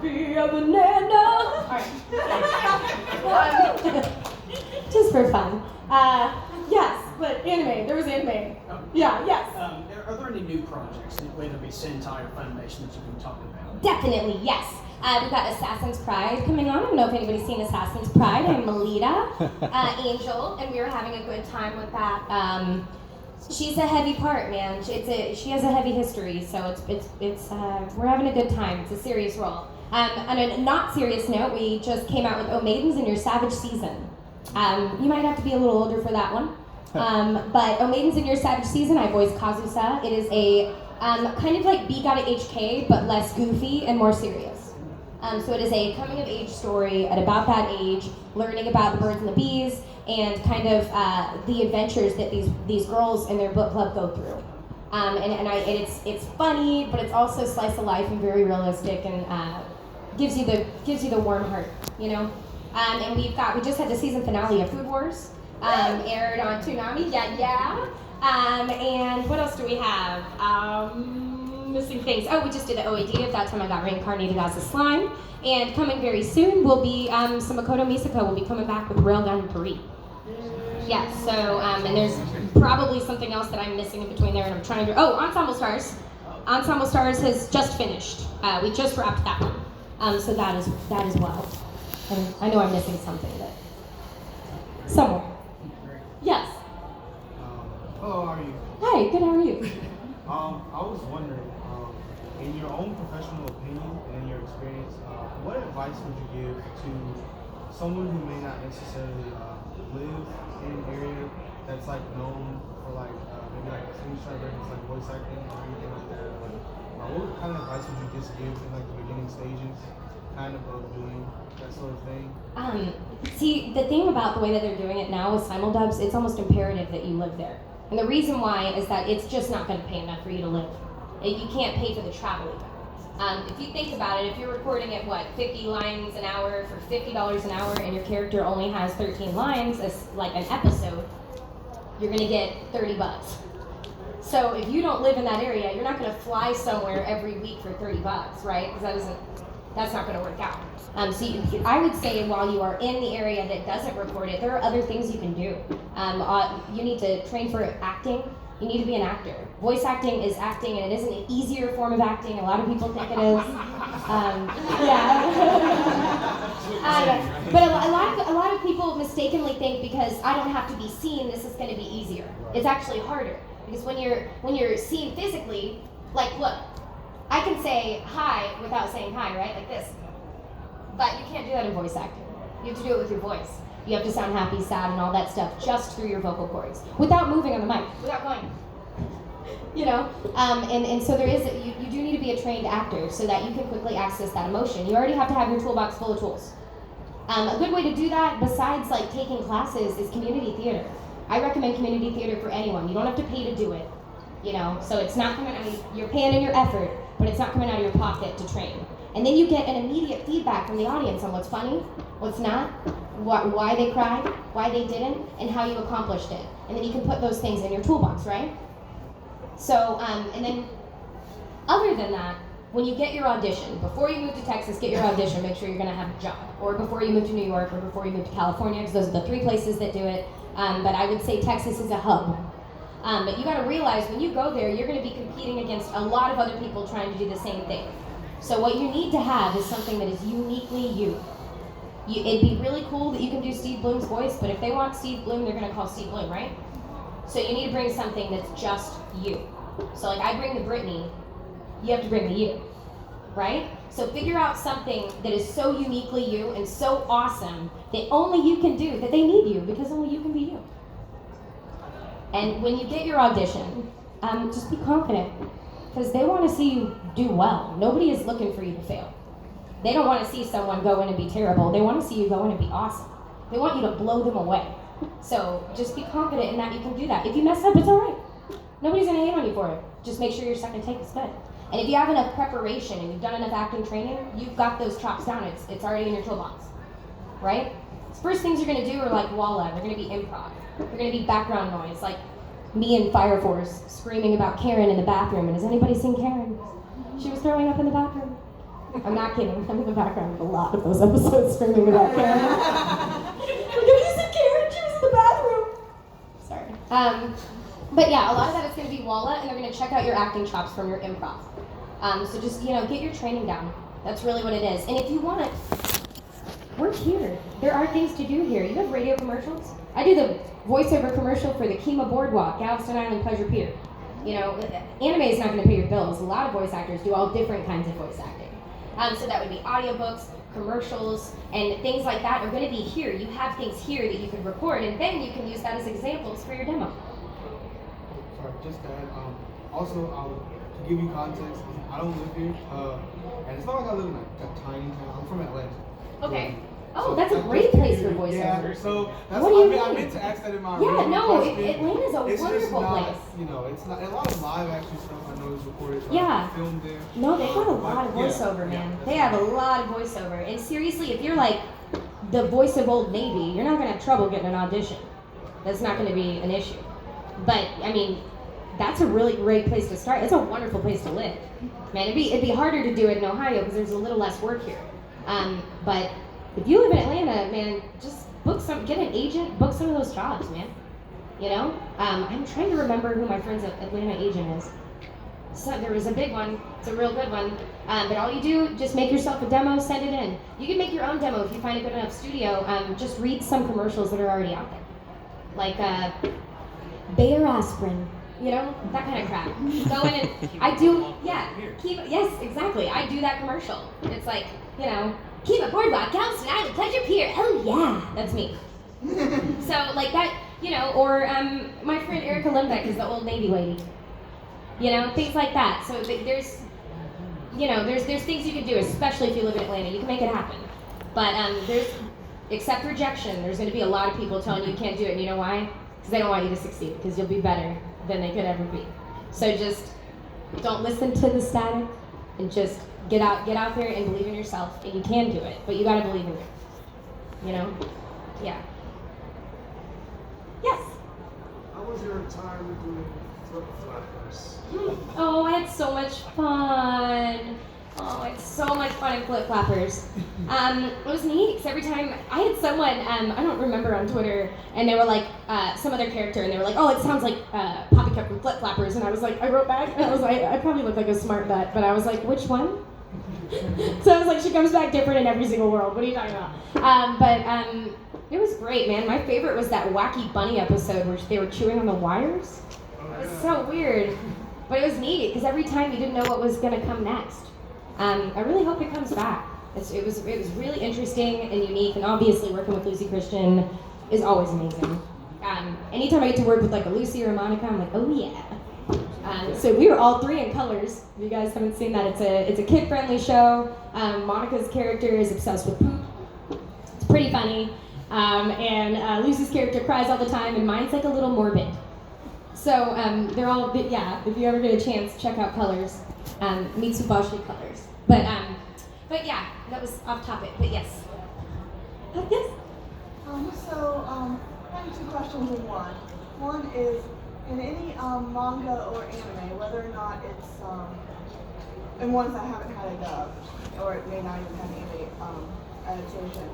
be a banana. All right. Just for fun. Yes, but anime. There was anime. Yeah, yes. Are there any new projects, whether it be Sentai or Funimation, that you can talk about? Definitely, yes. We've got Assassin's Pride coming on. I don't know if anybody's seen Assassin's Pride. I'm Melita, Angel, and we were having a good time with that. She's a heavy part, man. She has a heavy history, so it's we're having a good time. It's a serious role. On a not serious note, we just came out with Oh Maidens in Your Savage Season. You might have to be a little older for that one. But Oh Maidens in Your Savage Season, I voice Kazusa. It is a kind of like Be Gotta HK, but less goofy and more serious. So it is a coming-of-age story at about that age, learning about the birds and the bees, and kind of the adventures that these girls in their book club go through. It's funny, but it's also slice of life and very realistic, and gives you the warm heart, you know. And we just had the season finale of Food Wars, aired on Toonami. And what else do we have? Missing things. Oh, we just did the OAD of That Time I Got Reincarnated as a Slime. And coming very soon will be Makoto Misako will be coming back with Railgun Paris. Yeah, so, and there's probably something else that I'm missing in between there, and I'm trying to, Ensemble Stars. Ensemble Stars has just finished. We just wrapped that one. So that as well. And I know I'm missing something, but somewhere. Yes. Hello, how are you? Hi, good, how are you? I was wondering, in your own professional opinion and in your experience, what advice would you give to someone who may not necessarily live in an area that's like known for like maybe like stage directors, like voice acting or anything like that? What kind of advice would you just give in like the beginning stages, kind of doing that sort of thing? See, the thing about the way that they're doing it now with simuldubs, it's almost imperative that you live there. And the reason why is that it's just not going to pay enough for you to live. You can't pay for the travel even. If you think about it, if you're recording at 50 lines an hour for $50 an hour, and your character only has 13 lines as like an episode, you're going to get $30. So if you don't live in that area, you're not going to fly somewhere every week for $30, right? Because that's not going to work out. I would say while you are in the area that doesn't record it, there are other things you can do. You need to train for acting. You need to be an actor. Voice acting is acting, and it isn't an easier form of acting. A lot of people think it is. But a lot of people mistakenly think because I don't have to be seen, this is going to be easier. It's actually harder because when you're seen physically, like look, I can say hi without saying hi, right? Like this. But you can't do that in voice acting. You have to do it with your voice. You have to sound happy, sad, and all that stuff just through your vocal cords, without moving on the mic, without going, you know. And so there is, you do need to be a trained actor so that you can quickly access that emotion. You already have to have your toolbox full of tools. A good way to do that, besides like taking classes, is community theater. I recommend community theater for anyone. You don't have to pay to do it, you know. So it's not coming. You're paying in your effort, but it's not coming out of your pocket to train. And then you get an immediate feedback from the audience on what's funny, what's not, why they cried, why they didn't, and how you accomplished it. And then you can put those things in your toolbox, right? So, and then other than that, when you get your audition, before you move to Texas, get your audition, make sure you're gonna have a job. Or before you move to New York, or before you move to California, because those are the 3 places that do it. But I would say Texas is a hub. But you gotta realize when you go there, you're gonna be competing against a lot of other people trying to do the same thing. So what you need to have is something that is uniquely you. It'd be really cool that you can do Steve Bloom's voice, but if they want Steve Bloom, they're gonna call Steve Bloom, right? So you need to bring something that's just you. So like I bring the Brittney, you have to bring the you, right? So figure out something that is so uniquely you and so awesome that only you can do, that they need you because only you can be you. And when you get your audition, just be confident because they want to see you do well. Nobody is looking for you to fail. They don't want to see someone go in and be terrible. They want to see you go in and be awesome. They want you to blow them away. So just be confident in that you can do that. If you mess up, it's all right. Nobody's going to hate on you for it. Just make sure your second take is good. And if you have enough preparation and you've done enough acting training, you've got those chops down. It's already in your toolbox, right? The first things you're going to do are like wall-ed. They're going to be improv. They're going to be background noise, like me in Fire Force screaming about Karen in the bathroom. And has anybody seen Karen? She was throwing up in the bathroom. I'm not kidding. I'm in the background of a lot of those episodes screaming about Karen. Like, have you seen Karen? She was in the bathroom. Sorry. But yeah, a lot of that is going to be Walla, and they're going to check out your acting chops from your improv. So just, get your training down. That's really what it is. And if you want it, we're here. There are things to do here. You have radio commercials. I do the voiceover commercial for the Kima Boardwalk, Galveston Island Pleasure Pier. Anime is not going to pay your bills. A lot of voice actors do all different kinds of voice acting. So that would be audiobooks, commercials, and things like that are going to be here. You have things here that you can record, and then you can use that as examples for your demo. Sorry, just to add, also, to give you context, I don't live here, and it's not like I live in a tiny town. I'm from Atlanta. Okay. So That's a great place for voiceover. Yeah, so that's What do you I mean? meant to ask that in my Yeah, original no, question. Atlanta's a It's just wonderful not, place. It's not, a lot of live action stuff I know is recorded, Yeah. filmed there. No, they've got a lot of Yeah, voiceover, yeah, man. that's They have a lot of voiceover. And seriously, if you're like the voice of Old Navy, you're not going to have trouble getting an audition. That's not going to be an issue. But, that's a really great place to start. It's a wonderful place to live. Man, it'd be harder to do it in Ohio because there's a little less work here. But if you live in Atlanta, man, just get an agent, book some of those jobs, man. I'm trying to remember who my friend's Atlanta agent is. So there was a big one. It's a real good one. But all you do, just make yourself a demo, send it in. You can make your own demo if you find a good enough studio. Just read some commercials that are already out there. Like Bayer aspirin, that kind of crap. Go in and yes, exactly. I do that commercial. It's like, keep a boardwalk, Galveston Island Pleasure Pier. Oh yeah, that's me. So like that, or my friend Erica Lembeck is the Old Navy lady. Things like that. So there's things you can do, especially if you live in Atlanta. You can make it happen. But except rejection, there's going to be a lot of people telling you can't do it. And you know why? Because they don't want you to succeed. Because you'll be better than they could ever be. So just don't listen to the static, and just get out there and believe in yourself. And you can do it, but you got to believe in it. Yeah. Yes. How was your time doing flip flappers? Oh, I had so much fun. In Flip Flappers. It was neat because every time I had someone, I don't remember on Twitter, and they were like, some other character, and they were like, oh, it sounds like Poppycock from Flip Flappers, and I was like, I wrote back, and I was like, I probably look like a smart nut, but I was like, which one? So I was like, she comes back different in every single world. What are you talking about? But it was great, man. My favorite was that Wacky Bunny episode where they were chewing on the wires. It was so weird, but it was neat because every time you didn't know what was going to come next. I really hope it comes back. It was really interesting and unique, and obviously working with Lucy Christian is always amazing. Anytime I get to work with like a Lucy or a Monica, I'm like, oh yeah. So we were all three in colors. If you guys haven't seen that, it's a kid-friendly show. Monica's character is obsessed with poop. It's pretty funny. And Lucy's character cries all the time, and mine's like a little morbid. So they're all, if you ever get a chance, check out Colors. Mitsubishi Colors. But yeah, that was off topic, but yes. Yes? I have two questions in one. One is, in any manga or anime, whether or not it's, and ones that haven't had a dub, or it may not even have any adaptation,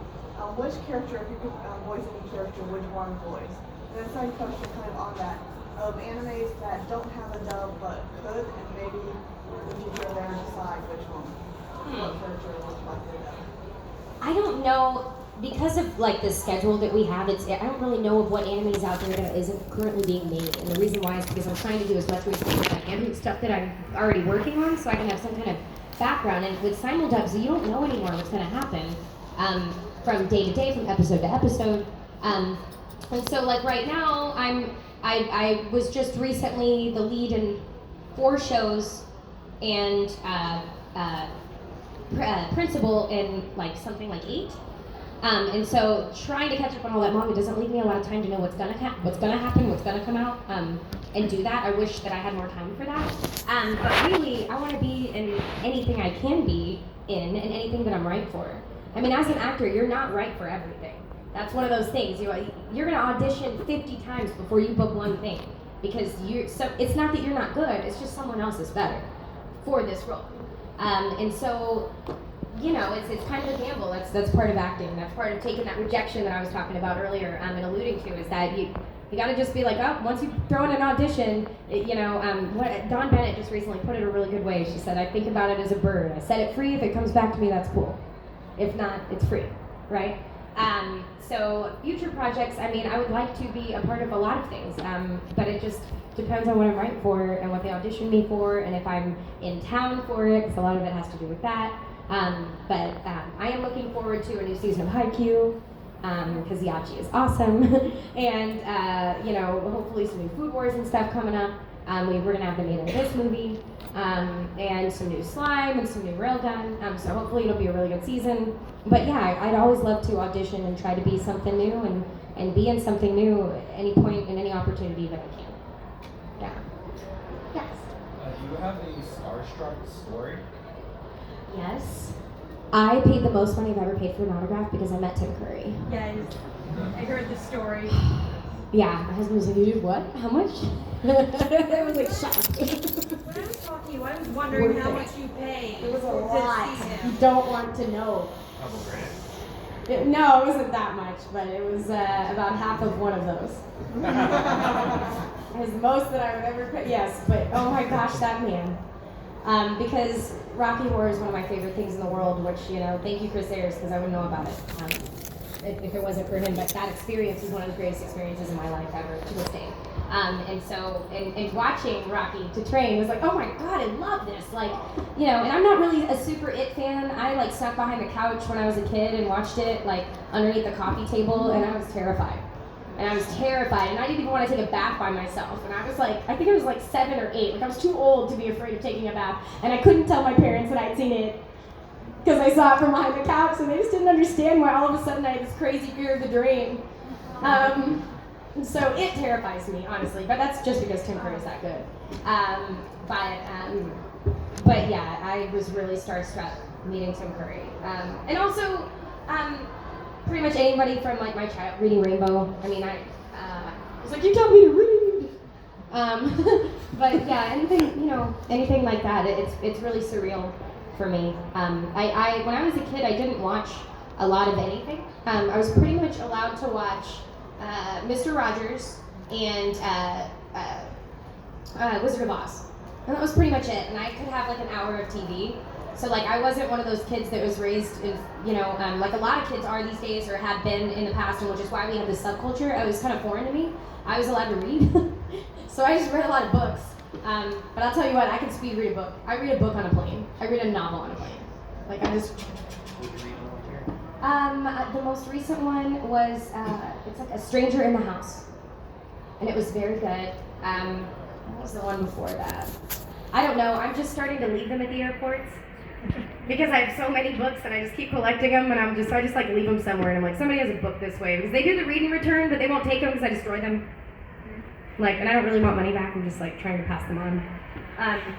which character, if you could voice any character, which one voice? And the second question kind of on that, of animes that don't have a dub but could, and maybe would you go there and decide which one? What character would you like to dub? I don't know, because of like the schedule that we have, I don't really know of what anime is out there that isn't currently being made. And the reason why is because I'm trying to do as much research as I can with stuff that I'm already working on, so I can have some kind of background. And with simuldubs, you don't know anymore what's going to happen from day to day, from episode to episode. And so like right now, I was just recently the lead in 4 shows and principal in like something like 8. And so trying to catch up on all that manga doesn't leave me a lot of time to know what's gonna happen, what's gonna come out, and do that. I wish that I had more time for that. But really, I want to be in anything I can be in and anything that I'm right for. I mean, as an actor, you're not right for everything. That's one of those things. You're gonna audition 50 times before you book one thing because it's not that you're not good. It's just someone else is better for this role. And so you know, it's kind of a gamble. That's part of acting. That's part of taking that rejection that I was talking about earlier and alluding to, is that you got to just be like, oh, once you throw in an audition, Dawn Bennett just recently put it a really good way. She said, I think about it as a bird. I set it free. If it comes back to me, that's cool. If not, it's free, right? So future projects, I mean, I would like to be a part of a lot of things, but it just depends on what I'm writing for and what they audition me for, and if I'm in town for it, because a lot of it has to do with that. But I am looking forward to a new season of Haikyuu, because Yachi is awesome, and hopefully some new Food Wars and stuff coming up. We're gonna have the main of this movie, and some new slime and some new railgun. So hopefully it'll be a really good season. But yeah, I'd always love to audition and try to be something new and be in something new at any point in any opportunity that I can. Yeah. Yes. Do you have a starstruck story? Yes. I paid the most money I've ever paid for an autograph because I met Tim Curry. Yes, I heard the story. Yeah, my husband was like, you did what? How much? I was like, shocked. When I was talking to you, I was wondering how much you paid. It was a to lot. see You him. don't want to know. Couple grand. No, it wasn't that much, but it was about half of one of those. It was the most that I would ever pay. Yes, but oh my gosh, that man. Because Rocky Horror is one of my favorite things in the world, which, thank you, Chris Ayers, because I wouldn't know about it if it wasn't for him. But that experience is one of the greatest experiences in my life ever, to this day. And watching Rocky to train was like, oh my God, I love this. And I'm not really a super It fan. I snuck behind the couch when I was a kid and watched it underneath the coffee table, and I was terrified. And I didn't even want to take a bath by myself. And I was I think it was 7 or 8. I was too old to be afraid of taking a bath. And I couldn't tell my parents that I'd seen it because I saw it from behind the couch. So they just didn't understand why all of a sudden I had this crazy fear of the drain. So it terrifies me, honestly. But that's just because Tim Curry is that good. But yeah, I was really starstruck meeting Tim Curry. And also, pretty much anybody from my child reading Rainbow. I mean, I was like, you taught me to read. But yeah, anything like that. It's really surreal for me. I when I was a kid, I didn't watch a lot of anything. I was pretty much allowed to watch Mr. Rogers and Wizard of Oz, and that was pretty much it. And I could have an hour of TV. So I wasn't one of those kids that was raised in, like a lot of kids are these days or have been in the past, and which is why we have this subculture. It was kind of foreign to me. I was allowed to read, so I just read a lot of books. But I'll tell you what, I can speed read a book. I read a book on a plane. I read a novel on a plane. I just. The most recent one was it's A Stranger in the House, and it was very good. What was the one before that? I don't know. I'm just starting to leave them at the airports. Because I have so many books and I just keep collecting them, and I just leave them somewhere, and I'm like, somebody has a book this way, because they do the read and return, but they won't take them because I destroy them. And I don't really want money back. I'm just trying to pass them on.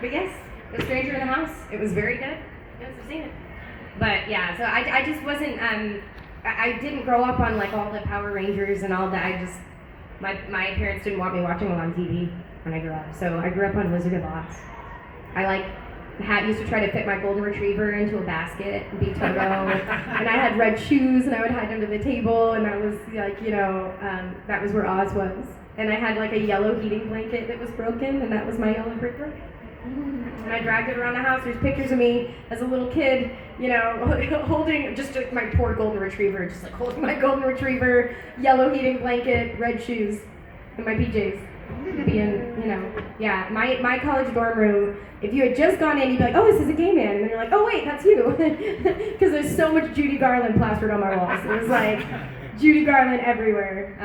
But yes, The Stranger in the House. It was very good. Yes, I've seen it. But yeah, so I just wasn't. I didn't grow up on all the Power Rangers and all that. My parents didn't want me watching them on TV when I grew up. So I grew up on Wizard of Oz. I used to try to fit my golden retriever into a basket and be Toto, and I had red shoes and I would hide under the table, and that was that was where Oz was. And I had a yellow heating blanket that was broken, and that was my yellow brick road. And I dragged it around the house. There's pictures of me as a little kid, holding just my poor golden retriever, just holding my golden retriever, yellow heating blanket, red shoes, and my PJs. Being, yeah, my college dorm room, if you had just gone in, you'd be like, oh, this is a gay man, and then you're like, oh wait, that's you, because there's so much Judy Garland plastered on my walls. It was Judy Garland everywhere.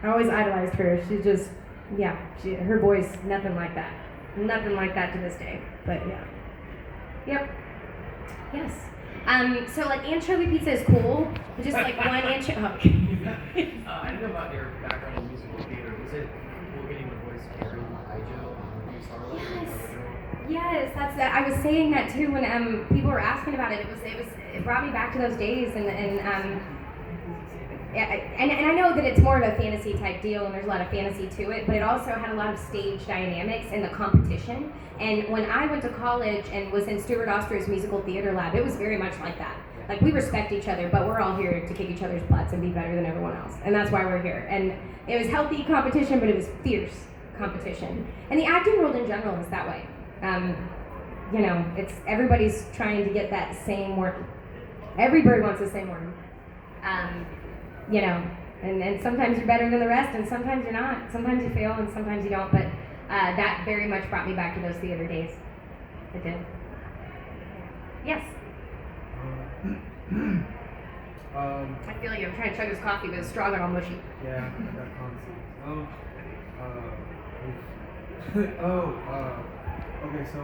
I always idolized her. She's just, her voice, nothing like that to this day. But yeah, yep, yes. So anchovy pizza is cool, but just one anchovy. I know about your background in musical theater. Was it getting the voice of Karen Aijo, Starlight? Yes, that's that. I was saying that too when people were asking about it. It brought me back to those days, and and I know that it's more of a fantasy type deal and there's a lot of fantasy to it, but it also had a lot of stage dynamics and the competition. And when I went to college and was in Stuart Oster's musical theater lab, it was very much like that. Like, we respect each other, but we're all here to kick each other's butts and be better than everyone else. And that's why we're here. And it was healthy competition, but it was fierce competition. And the acting world in general is that way. You know, it's everybody's trying to get that same work. Everybody wants the same work. You know, and sometimes you're better than the rest, and sometimes you're not. Sometimes you fail, and sometimes you don't. But that very much brought me back to those theater days. It did. Yes. I feel like I'm trying to chug this coffee, but it's strong and all mushy. Yeah, that concept. Okay, so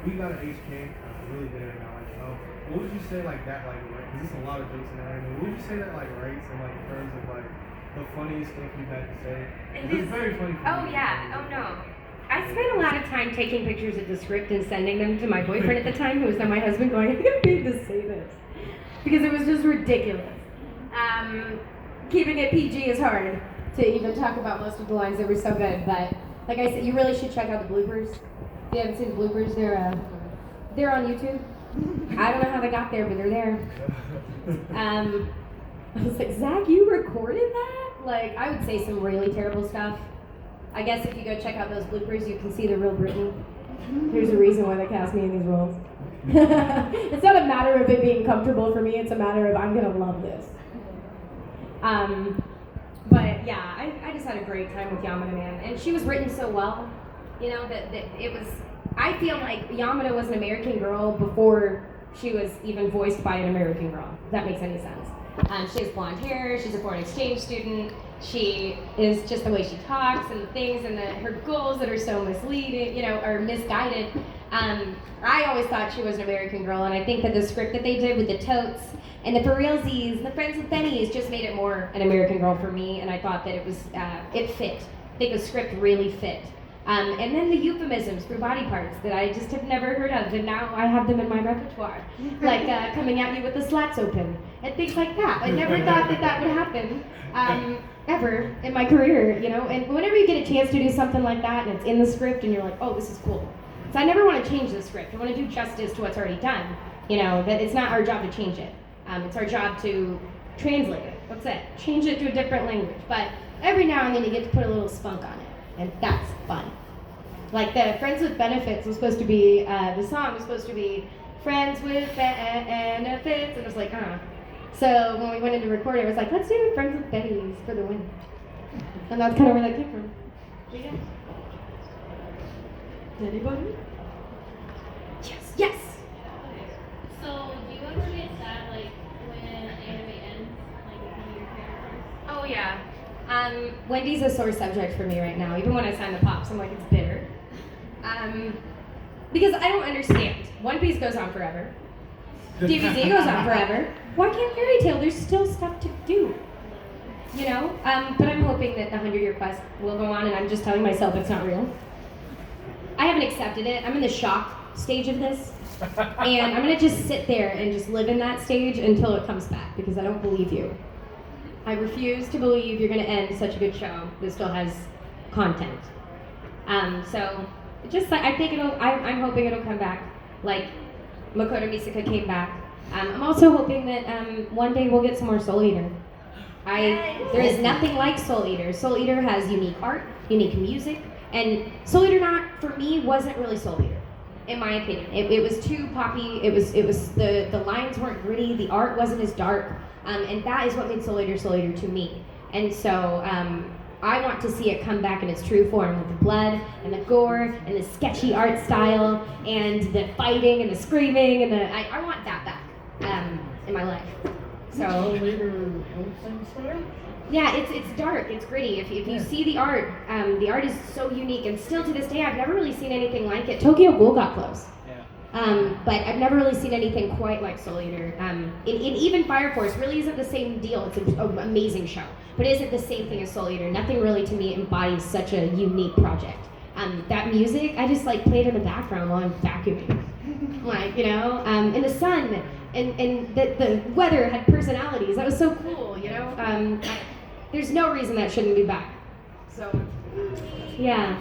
we got an HK, really good at it now. What would you say like that, like, because there's a lot of jokes in there. I mean, what would you say that like rates in like terms of like the funniest stuff you've had to say? It's very funny for Oh me. yeah, oh no. I spent a lot of time taking pictures of the script and sending them to my boyfriend at the time, who was now my husband, going, I think I'm paid to say this. Because it was just ridiculous. Keeping it PG is hard to even talk about most of the lines that were so good, but like I said, you really should check out the bloopers. If you haven't seen the bloopers, they're on YouTube. I don't know how they got there, but they're there. I was like, Zach, you recorded that? Like, I would say some really terrible stuff. I guess if you go check out those bloopers, you can see the real Brittney. There's a reason why they cast me in these roles. It's not a matter of it being comfortable for me, it's a matter of I'm gonna love this. But yeah, I just had a great time with Yamada, man. And she was written so well, you know, that it was, I feel like Yamada was an American girl before she was even voiced by an American girl, if that makes any sense. She has blonde hair, she's a foreign exchange student, she is just the way she talks and the things and her goals that are so misleading, you know, or misguided. I always thought she was an American girl, and I think that the script that they did with the totes and the for realsies, the friends with Bennies, just made it more an American girl for me, and I thought that it was, it fit. I think the script really fit. And then the euphemisms for body parts that I just have never heard of, and now I have them in my repertoire. Like coming at you with the slats open, and things like that. I never thought that would happen, ever in my career, you know? And whenever you get a chance to do something like that, and it's in the script, and you're like, oh, this is cool. So I never want to change the script. I want to do justice to what's already done. You know, that it's not our job to change it. It's our job to translate it. That's it. Change it to a different language. But every now and then you get to put a little spunk on it. And that's fun. Like the Friends with Benefits was supposed to be, the song was supposed to be Friends with Benefits, and it was like, So when we went in to record it, I was like, let's do Friends with Bennies for the win. And that's kind of where that came from. Yeah. Anybody? Yes. Yes! So, do you ever get sad, like, when anime ends, like, with one of your characters? Oh, yeah. Wendy's a sore subject for me right now. Even when I sign the pops, I'm like, it's bitter. Because I don't understand. One Piece goes on forever. DBZ goes on forever. Why can't Fairy Tail? There's still stuff to do. You know? But I'm hoping that the 100-year quest will go on, and I'm just telling myself it's not real. I haven't accepted it. I'm in the shock stage of this. And I'm gonna just sit there and just live in that stage until it comes back, because I don't believe you. I refuse to believe you're gonna end such a good show that still has content. So just I think I'm hoping it'll come back like Makoto Misaka came back. I'm also hoping that one day we'll get some more Soul Eater. There is nothing like Soul Eater. Soul Eater has unique art, unique music, and Soul Eater for me wasn't really Soul Eater, in my opinion. It was too poppy. It was the lines weren't gritty. The art wasn't as dark, and that is what made Soul Eater to me. And so I want to see it come back in its true form, with the blood and the gore and the sketchy art style and the fighting and the screaming and I want that back in my life. So yeah, it's dark, it's gritty. If you see the art is so unique, and still to this day I've never really seen anything like it. Tokyo Ghoul got close. But I've never really seen anything quite like Soul Eater. In even Fire Force really isn't the same deal. It's an amazing show, but it isn't the same thing as Soul Eater. Nothing really to me embodies such a unique project. That music, I just like played in the background while I'm vacuuming, like, you know, in the sun, and the weather had personalities. That was so cool, you know. There's no reason that shouldn't be back. So, yeah.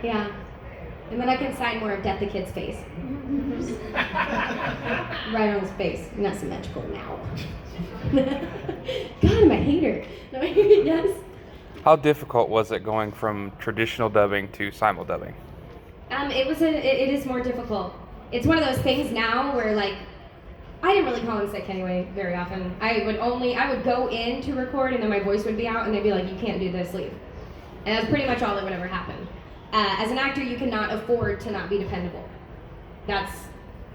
And then I can sign more of Death the Kid's face. Right on his face. Not symmetrical now. God, I'm a hater. No, yes. How difficult was it going from traditional dubbing to simul-dubbing? It is more difficult. It's one of those things now where, like, I didn't really call in sick anyway very often. I would go in to record and then my voice would be out and they'd be like, you can't do this, leave. And that's pretty much all that would ever happen. As an actor, you cannot afford to not be dependable.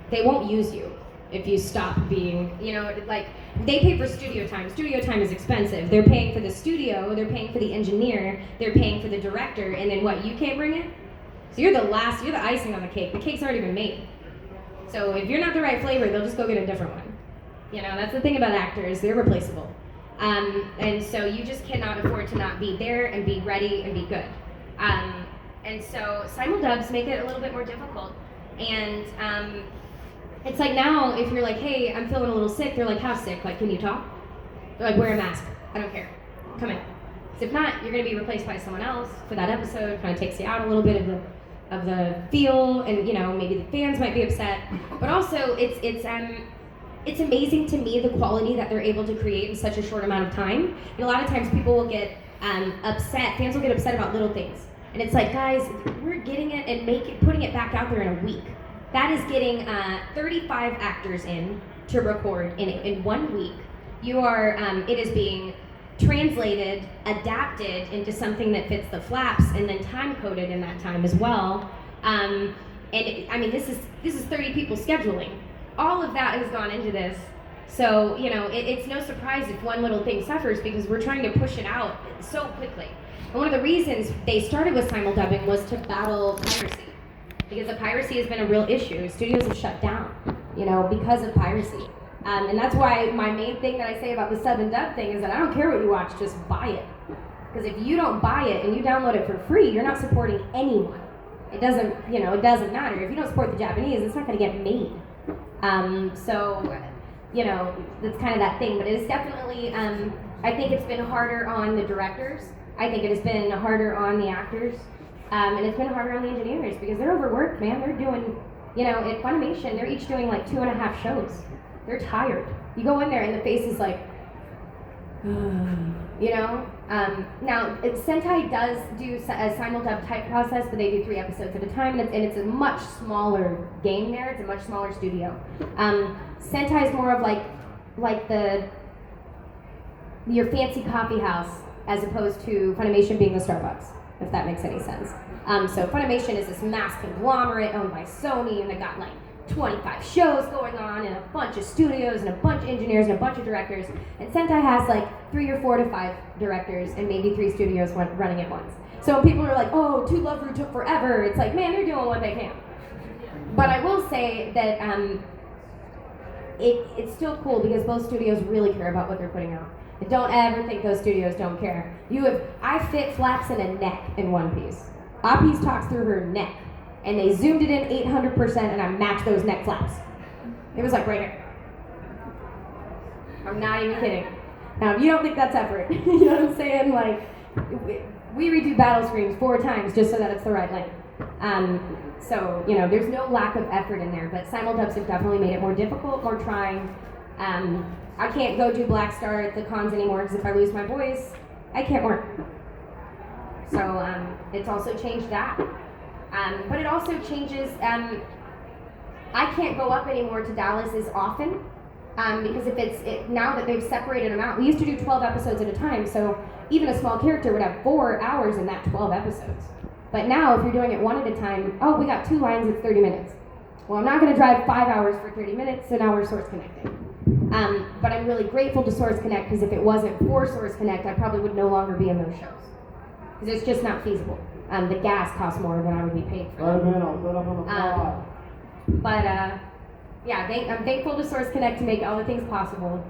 They won't use you if you stop being, you know, like, they pay for studio time. Studio time is expensive. They're paying for the studio, they're paying for the engineer, they're paying for the director, and then what, you can't bring it? So you're the icing on the cake. The cake's already been made. So if you're not the right flavor, they'll just go get a different one. You know, that's the thing about actors, they're replaceable. And so you just cannot afford to not be there and be ready and be good. And so simul-dubs make it a little bit more difficult. And it's like now, if you're like, hey, I'm feeling a little sick, they're like, how sick? Like, can you talk? They're like, wear a mask. I don't care. Come in. Because if not, you're going to be replaced by someone else for that episode. Kind of takes you out a little bit of the feel, and, you know, maybe the fans might be upset. But also, it's amazing to me the quality that they're able to create in such a short amount of time. And a lot of times people will get upset. Fans will get upset about little things. And it's like, guys, we're getting it and putting it back out there in a week. That is getting 35 actors in to record in 1 week. It is being translated, adapted into something that fits the flaps, and then time coded in that time as well. This is 30 people scheduling. All of that has gone into this. So, you know, it's no surprise if one little thing suffers because we're trying to push it out so quickly. And one of the reasons they started with simul-dubbing was to battle piracy. Because the piracy has been a real issue. Studios have shut down, you know, because of piracy. And that's why my main thing that I say about the sub and dub thing is that I don't care what you watch, just buy it. Because if you don't buy it and you download it for free, you're not supporting anyone. It doesn't matter. If you don't support the Japanese, it's not going to get made. So, you know, that's kind of that thing. But it is definitely, I think it's been harder on the directors. I think it has been harder on the actors. And it's been harder on the engineers because they're overworked, man. They're doing, you know, at Funimation, they're each doing like 2.5 shows. They're tired. You go in there and the face is like, you know? Now, Sentai does do a simul-dub type process, but they do 3 episodes at a time, and it's a much smaller game there. It's a much smaller studio. Sentai is more of like your fancy coffee house as opposed to Funimation being the Starbucks, if that makes any sense. So Funimation is this mass conglomerate owned by Sony, and they got like 25 shows going on, and a bunch of studios, and a bunch of engineers, and a bunch of directors. And Sentai has like 3 or 4 to 5 directors, and maybe 3 studios running at once. So when people are like, oh, To Love Ru took forever, it's like, man, they're doing what they can. But I will say that it's still cool because both studios really care about what they're putting out. And don't ever think those studios don't care. I fit flaps in a neck in One Piece. Apis talks through her neck. And they zoomed it in 800% and I matched those neck flaps. It was like right here. I'm not even kidding. Now, if you don't think that's effort, you know what I'm saying? Like, we redo battle screens 4 times just so that it's the right length. So, you know, there's no lack of effort in there, but simul-dubs have definitely made it more difficult, more trying. I can't go do Black Star at the cons anymore because if I lose my voice, I can't work. So, it's also changed that. But it also changes, I can't go up anymore to Dallas as often, because now that they've separated them out, we used to do 12 episodes at a time, so even a small character would have 4 hours in that 12 episodes. But now, if you're doing it 1 at a time, oh, we got 2 lines, it's 30 minutes. Well, I'm not going to drive 5 hours for 30 minutes, so now we're Source Connecting. But I'm really grateful to Source Connect, because if it wasn't for Source Connect, I probably would no longer be in those shows. Because it's just not feasible. The gas costs more than I would be paid for. I'm thankful to Source Connect to make all the things possible,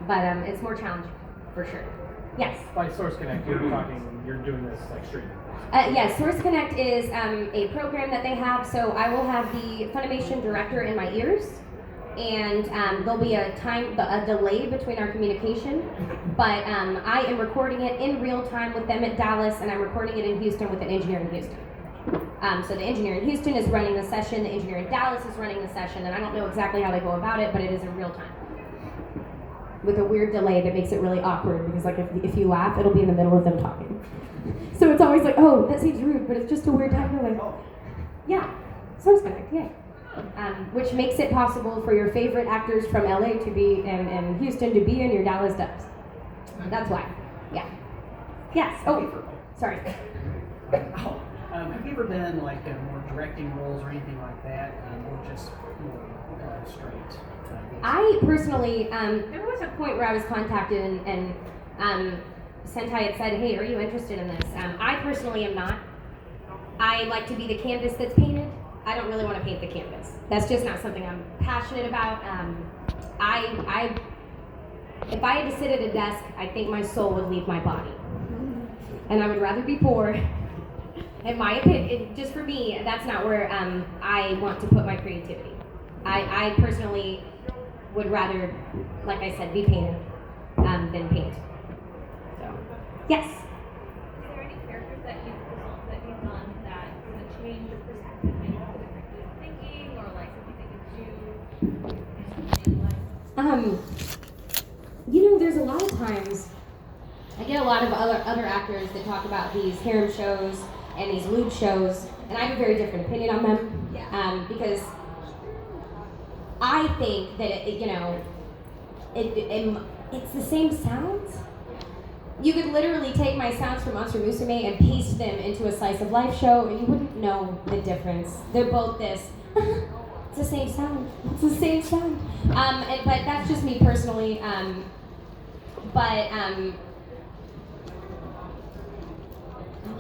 but it's more challenging, for sure. Yes? By Source Connect, you're doing this like streaming. Yes, Source Connect is a program that they have, so I will have the Funimation director in my ears, and there'll be a delay between our communication, but I am recording it in real time with them at Dallas, and I'm recording it in Houston with an engineer in Houston. So the engineer in Houston is running the session, the engineer in Dallas is running the session, and I don't know exactly how they go about it, but it is in real time. With a weird delay that makes it really awkward, because like if you laugh, it'll be in the middle of them talking. So it's always like, oh, that seems rude, but it's just a weird time. You're like, yeah, sounds good, yeah. Which makes it possible for your favorite actors from LA to be and Houston to be in your Dallas dubs. That's why. Yeah. Yes. Oh, sorry. Have you ever done like more directing roles or anything like that, or just more straight? I personally, there was a point where I was contacted and Sentai had said, hey, are you interested in this? I personally am not. I like to be the canvas that's painted. I don't really want to paint the canvas. That's just not something I'm passionate about. If I had to sit at a desk, I think my soul would leave my body. And I would rather be poor. In my opinion, just for me, that's not where I want to put my creativity. I personally would rather, like I said, be painted than paint. So, yes? Is there any characters that you've done that change your perspective, maybe different ways of thinking, or like something that you do? There's a lot of times I get a lot of other actors that talk about these harem shows and these lewd shows, and I have a very different opinion on them. Because I think that it's the same sounds. You could literally take my sounds from Monster Musume and paste them into a slice of life show, and you wouldn't know the difference. They're both this. It's the same sound. It's the same sound. But that's just me personally. I'm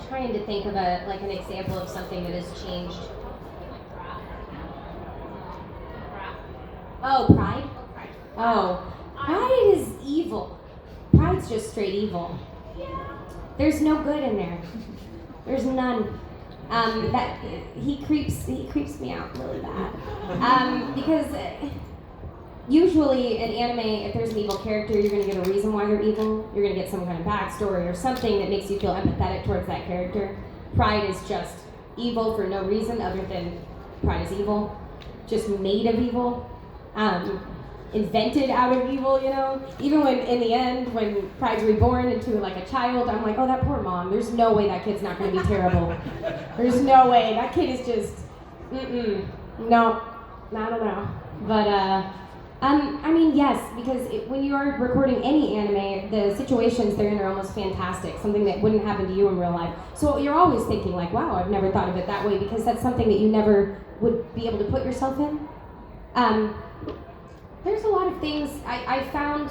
trying to think of an example of something that has changed. Oh, Pride? Oh, Pride is evil. Pride's just straight evil. There's no good in there. There's none. He creeps me out really bad. Because usually in anime, if there's an evil character, you're gonna get a reason why they're evil. You're gonna get some kind of backstory or something that makes you feel empathetic towards that character. Pride is just evil for no reason other than Pride is evil. Just made of evil. Invented out of evil, Even when, in the end, when Pride's reborn into like a child, I'm like, oh, that poor mom. There's no way that kid's not going to be terrible. There's no way. That kid is just, no, I don't know. But, yes, because when you are recording any anime, the situations they're in are almost fantastic, something that wouldn't happen to you in real life. So you're always thinking like, wow, I've never thought of it that way, because that's something that you never would be able to put yourself in. There's a lot of things. I found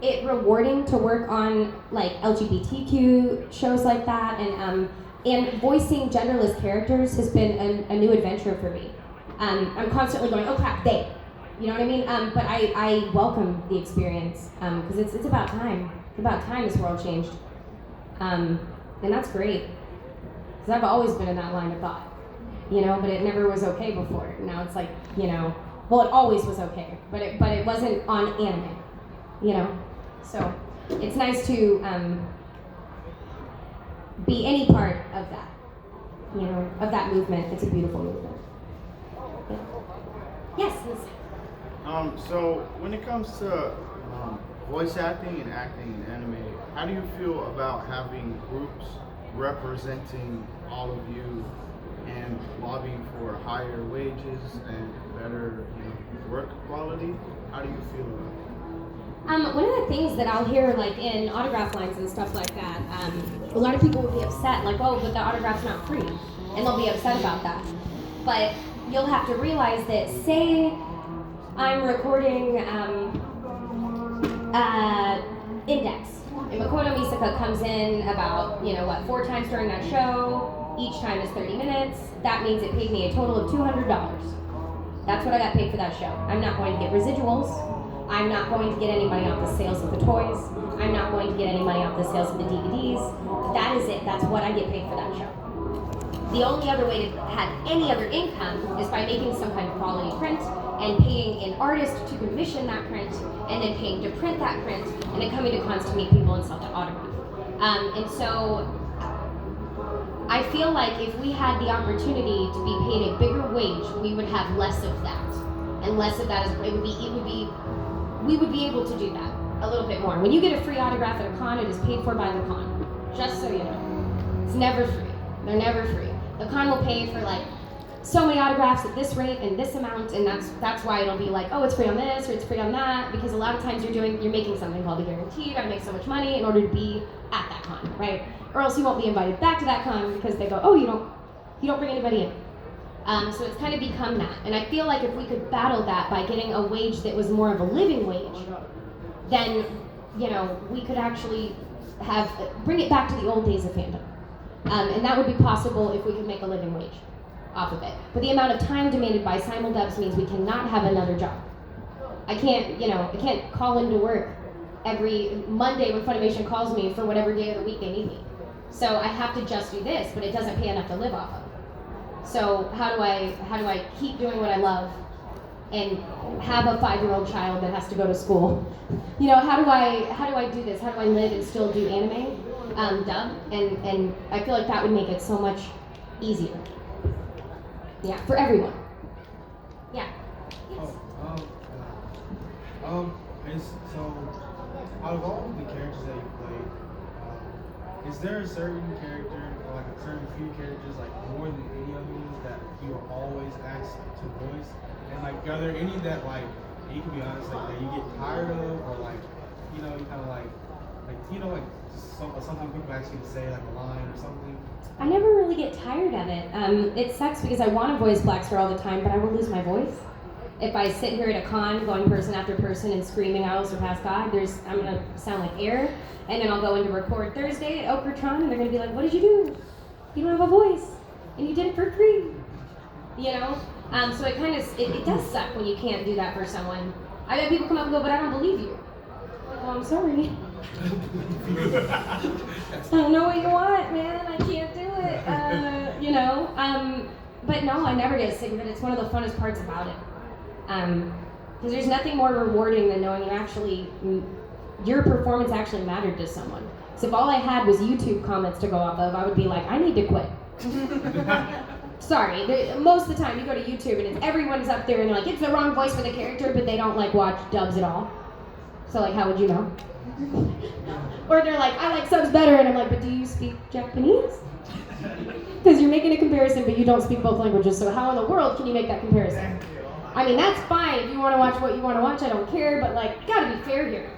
it rewarding to work on like LGBTQ shows like that, and voicing genderless characters has been a new adventure for me. I'm constantly going, oh crap, they. You know what I mean? But I welcome the experience because it's about time. It's about time this world changed, and that's great. Because I've always been in that line of thought, but it never was okay before. Now it's like, well, it always was okay, but it wasn't on anime, So it's nice to be any part of that, of that movement. It's a beautiful movement. Yeah. Yes. So when it comes to voice acting and acting in anime, how do you feel about having groups representing all of you and lobbying for higher wages and better work quality? How do you feel about it? One of the things that I'll hear like in autograph lines and stuff like that, a lot of people will be upset, like, oh, but the autograph's not free, and they'll be upset about that. But you'll have to realize that, say I'm recording Index, and Makoto Misaka comes in about, 4 times during that show. Each time is 30 minutes. That means it paid me a total of $200. That's what I got paid for that show. I'm not going to get residuals. I'm not going to get any money off the sales of the toys. I'm not going to get any money off the sales of the DVDs. That is it. That's what I get paid for that show. The only other way to have any other income is by making some kind of quality print and paying in artist to commission that print, and then paying to print that print, and then coming to cons to meet people and sell that autograph. And so I feel like if we had the opportunity to be paid a bigger wage, we would have less of that. And less of that is, we would be able to do that a little bit more. When you get a free autograph at a con, it is paid for by the con. Just so you know. It's never free. They're never free. The con will pay for like so many autographs at this rate and this amount, and that's why it'll be like, oh, it's free on this or it's free on that, because a lot of times you're making something called a guarantee. You gotta make so much money in order to be at that con, right? Or else you won't be invited back to that con because they go, oh, you don't bring anybody in. So it's kind of become that. And I feel like if we could battle that by getting a wage that was more of a living wage, then, we could actually bring it back to the old days of fandom. And that would be possible if we could make a living wage off of it. But the amount of time demanded by simuldubs means we cannot have another job. I can't call into work every Monday when Funimation calls me for whatever day of the week they need me. So I have to just do this, but it doesn't pay enough to live off of. So how do I keep doing what I love and have a 5-year-old child that has to go to school? How do I do this? How do I live and still do anime dub? And I feel like that would make it so much easier. Yeah, for everyone. Yeah. Yes. So out of all of the characters that you played, is there a certain character or like a certain few characters, like more than any others, that you are always asked to voice? And like, are there any that like you can be honest, like that you get tired of, or like you kind of like something people ask you to say, like a line or something? I never really get tired of it. It sucks because I want to voice Blackstar all the time, but I will lose my voice. If I sit here at a con going person after person and screaming, I will surpass God, I'm going to sound like air. And then I'll go into record Thursday at Okratron, and they're going to be like, what did you do? You don't have a voice. And you did it for free. So it kind of, it does suck when you can't do that for someone. I've had people come up and go, but I don't believe you. Well, I'm sorry. I don't know what you want, man. I can't do it. But no, I never get sick of it. It's one of the funnest parts about it. Because there's nothing more rewarding than knowing your performance actually mattered to someone. So if all I had was YouTube comments to go off of, I would be like, I need to quit. Sorry, most of the time you go to YouTube and everyone's up there and they're like, it's the wrong voice for the character, but they don't watch dubs at all. So how would you know? Or they're like, I like subs better, and I'm like, but do you speak Japanese? Because you're making a comparison, but you don't speak both languages, so how in the world can you make that comparison? I mean, that's fine if you want to watch what you want to watch, I don't care, but you gotta be fair here.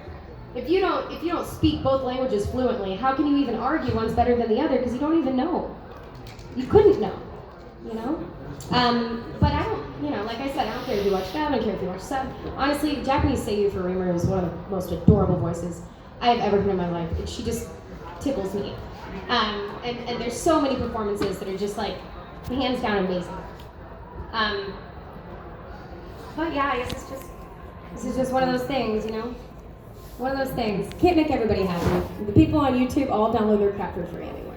If you don't speak both languages fluently, how can you even argue one's better than the other? Because you don't even know. You couldn't know, But I don't, like I said, I don't care if you watch dub, I don't care if you watch sub. Honestly, Japanese Seiyu for Reamer is one of the most adorable voices I have ever heard in my life. She just tickles me. And there's so many performances that are just hands down amazing. But yeah, I guess this is just one of those things, One of those things. Can't make everybody happy. The people on YouTube all download their crap for free anyway.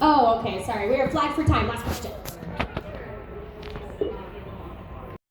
Oh, okay, sorry. We are flagged for time. Last question.